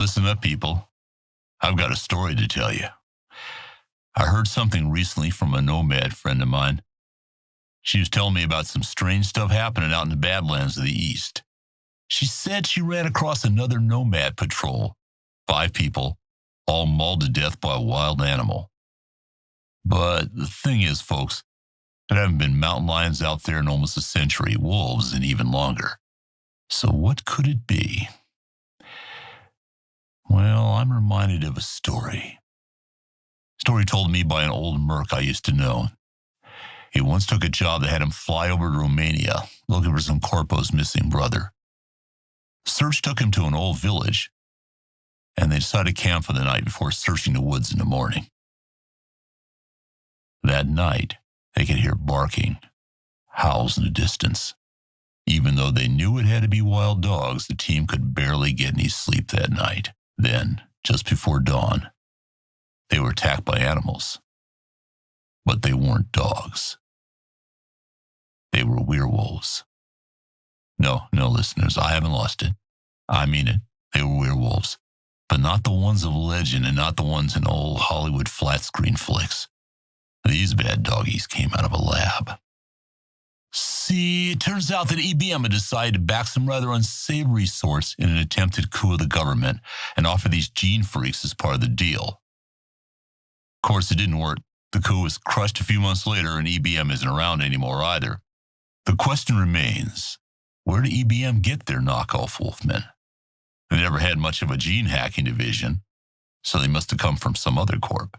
Listen up, people. I've got a story to tell you. I heard something recently from a Nomad friend of mine. She was telling me about some strange stuff happening out in the Badlands of the East. She said she ran across another Nomad patrol. 5 people, all mauled to death by a wild animal. But the thing is, folks, there haven't been mountain lions out there in almost a century, wolves in even longer. So what could it be? Well, I'm reminded of a story. Story told to me by an old merc I used to know. He once took a job that had him fly over to Romania, looking for some corpo's missing brother. Search took him to an old village, and they decided to camp for the night before searching the woods in the morning. That night, they could hear barking, howls in the distance. Even though they knew it had to be wild dogs, the team could barely get any sleep that night. Then, just before dawn, they were attacked by animals. But they weren't dogs. They were werewolves. No, listeners, I haven't lost it. I mean it. They were werewolves. But not the ones of legend and not the ones in old Hollywood flat screen flicks. These bad doggies came out of a lab. See, it turns out that EBM had decided to back some rather unsavory sorts in an attempted coup of the government and offer these gene freaks as part of the deal. Of course, it didn't work. The coup was crushed a few months later and EBM isn't around anymore either. The question remains, where did EBM get their knockoff wolfmen? They never had much of a gene hacking division, so they must have come from some other corp.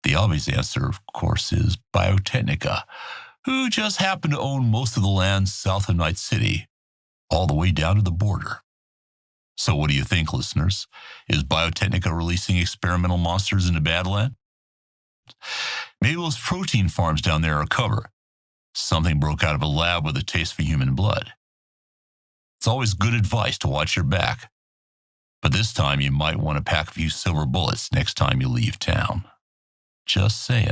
The obvious answer, of course, is Biotechnica, who just happened to own most of the land south of Night City, all the way down to the border. So what do you think, listeners? Is Biotechnica releasing experimental monsters in the Badlands? Maybe those protein farms down there are cover. Something broke out of a lab with a taste for human blood. It's always good advice to watch your back. But this time you might want to pack a few silver bullets next time you leave town. Just saying.